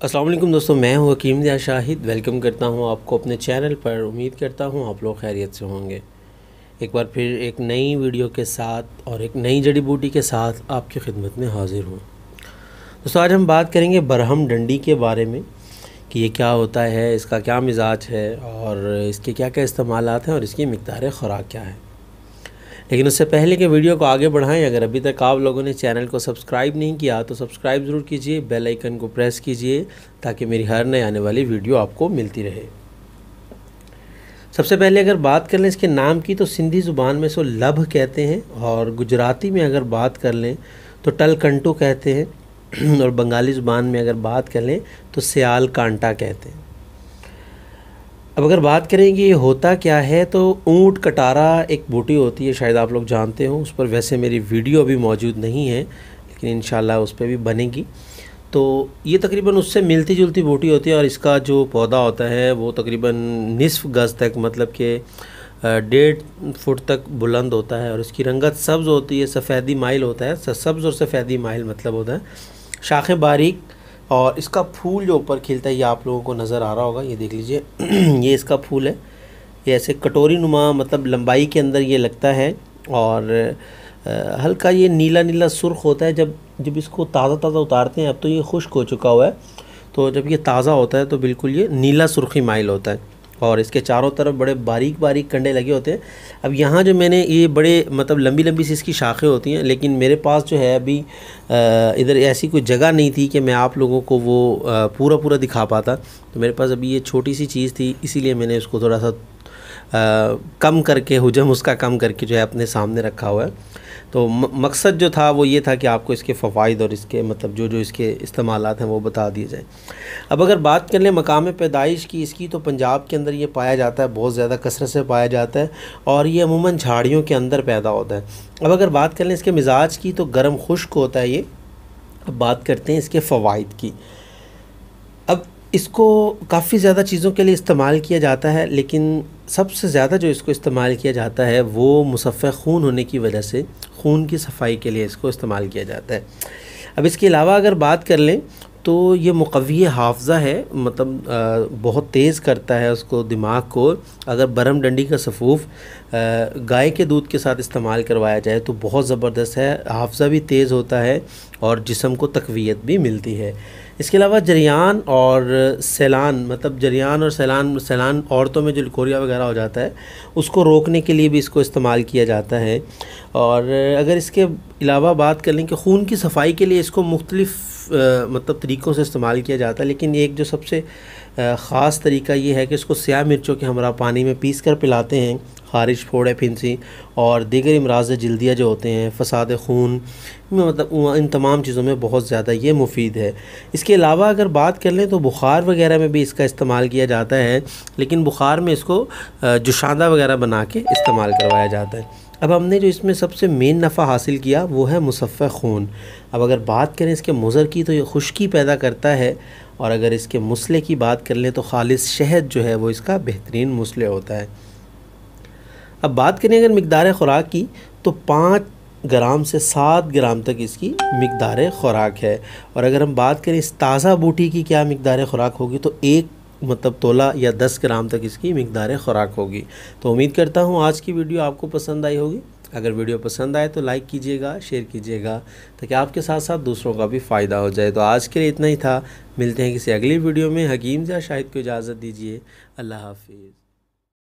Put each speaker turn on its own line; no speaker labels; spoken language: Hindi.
अस्सलाम वालेकुम दोस्तों, मैं हूं हकीम दिया शाहिद। वेलकम करता हूं आपको अपने चैनल पर। उम्मीद करता हूं आप लोग खैरियत से होंगे। एक बार फिर एक नई वीडियो के साथ और एक नई जड़ी बूटी के साथ आपकी खिदमत में हाज़िर हूं। दोस्तों, आज हम बात करेंगे बरहम डंडी के बारे में कि ये क्या होता है, इसका क्या मिजाज है और इसके क्या क्या इस्तेमालात हैं और इसकी मिक़दार ख़ुराक क्या है। लेकिन उससे पहले कि वीडियो को आगे बढ़ाएं, अगर अभी तक आप लोगों ने चैनल को सब्सक्राइब नहीं किया तो सब्सक्राइब ज़रूर कीजिए, बेल आइकन को प्रेस कीजिए ताकि मेरी हर नए आने वाली वीडियो आपको मिलती रहे। सबसे पहले अगर बात कर लें इसके नाम की तो सिंधी ज़ुबान में इसको लभ कहते हैं और गुजराती में अगर बात कर लें तो टलकंटू कहते हैं और बंगाली ज़ुबान में अगर बात कर लें तो सियाल कांटा कहते हैं। अब अगर बात करें कि ये होता क्या है तो ऊँट कटारा एक बूटी होती है, शायद आप लोग जानते हो। उस पर वैसे मेरी वीडियो अभी मौजूद नहीं है लेकिन इंशाल्लाह उस पर भी बनेगी। तो ये तकरीबन उससे मिलती जुलती बूटी होती है और इसका जो पौधा होता है वो तकरीबन निसफ गज़ तक, मतलब कि 1.5 फुट तक बुलंद होता है और इसकी रंगत सब्ज़ होती है, सफ़ेदी माइल होता है। सब्ज़ और सफ़ेदी माइल मतलब होता है, शाखें बारीक। और इसका फूल जो ऊपर खिलता है ये आप लोगों को नज़र आ रहा होगा, ये देख लीजिए ये इसका फूल है। ये ऐसे कटोरी नुमा, मतलब लंबाई के अंदर ये लगता है और हल्का ये नीला नीला सुर्ख होता है। जब इसको ताज़ा ताज़ा उतारते हैं, अब तो ये खुश्क हो चुका हुआ है, तो जब ये ताज़ा होता है तो बिल्कुल ये नीला सुर्खी माइल होता है और इसके चारों तरफ बड़े बारीक बारीक कंडे लगे होते हैं। अब यहाँ जो मैंने ये बड़े मतलब लंबी लंबी सी इसकी शाखें होती हैं, लेकिन मेरे पास जो है अभी इधर ऐसी कोई जगह नहीं थी कि मैं आप लोगों को वो पूरा दिखा पाता। तो मेरे पास अभी ये छोटी सी चीज़ थी, इसीलिए मैंने उसको थोड़ा सा कम करके, हुजम उसका कम करके जो है अपने सामने रखा हुआ है। तो मकसद जो था वो ये था कि आपको इसके फ़वाइद और इसके मतलब जो इसके इस्तेमालात हैं वो बता दिए जाएँ। अब अगर बात कर लें मकाम पैदाइश की इसकी, तो पंजाब के अंदर ये पाया जाता है, बहुत ज़्यादा कसरत से पाया जाता है और ये अमूमन झाड़ियों के अंदर पैदा होता है। अब अगर बात कर लें इसके मिजाज की तो गर्म खुश्क होता है ये। अब बात करते हैं इसके फ़वाइद की। अब इसको काफ़ी ज़्यादा चीज़ों के लिए इस्तेमाल किया जाता है, लेकिन सबसे ज़्यादा जो इसको इस्तेमाल किया जाता है वो मुसफ़्फ़े खून होने की वजह से खून की सफाई के लिए इसको इस्तेमाल किया जाता है। अब इसके अलावा अगर बात कर लें तो ये मुक़व्वी हाफ़ज़ा है, मतलब बहुत तेज़ करता है उसको, दिमाग को। अगर बरहम डंडी का सफ़ूफ़ गाय के दूध के साथ इस्तेमाल करवाया जाए तो बहुत ज़बरदस्त है, हाफ़ज़ा भी तेज़ होता है और जिस्म को तक़वियत भी मिलती है। इसके अलावा जरियान और सैलान, मतलब जरियान और सैलान औरतों में जो लिकोरिया वगैरह हो जाता है उसको रोकने के लिए भी इसको इस्तेमाल किया जाता है। और अगर इसके अलावा बात कर लें कि खून की सफाई के लिए इसको मुख्तलिफ़ मतलब तरीक़ों से इस्तेमाल किया जाता है, लेकिन एक जो सबसे ख़ास तरीका ये है कि इसको स्याह मिर्चों के हमरा पानी में पीस कर पिलाते हैं। ख़ारिश, फोड़े, फिंसी और दीगर इमराज़ जल्दिया जो होते हैं, फ़साद खून में, मतलब इन तमाम चीज़ों में बहुत ज़्यादा ये मुफीद है। इसके अलावा अगर बात कर लें तो बुखार वगैरह में भी इसका इस्तेमाल किया जाता है, लेकिन बुखार में इसको जुशांदा वगैरह बना के इस्तेमाल करवाया जाता है। अब हमने जो इसमें सबसे मेन नफ़ा हासिल किया वो है मुसफ़्फ़े खून। अब अगर बात करें इसके मुज़र की तो ये खुश्की पैदा करता है और अगर इसके मुसले की बात कर लें तो खालिस शहद जो है वो इसका बेहतरीन मुसले होता है। अब बात करें अगर मिक़दार ख़ुराक की तो 5 ग्राम से 7 ग्राम तक इसकी मिक़दार ख़ुराक है। और अगर हम बात करें इस ताज़ा बूटी की क्या मिक़दार ख़ुराक होगी तो 1 मतलब तोला या 10 ग्राम तक इसकी मिक़दार ख़ुराक होगी। तो उम्मीद करता हूँ आज की वीडियो आपको पसंद आई होगी। अगर वीडियो पसंद आए तो लाइक कीजिएगा, शेयर कीजिएगा ताकि आपके साथ साथ दूसरों का भी फ़ायदा हो जाए। तो आज के लिए इतना ही था, मिलते हैं किसी अगली वीडियो में। हकीम दिया शाहिद को इजाज़त दीजिए। अल्लाह हाफ़िज़।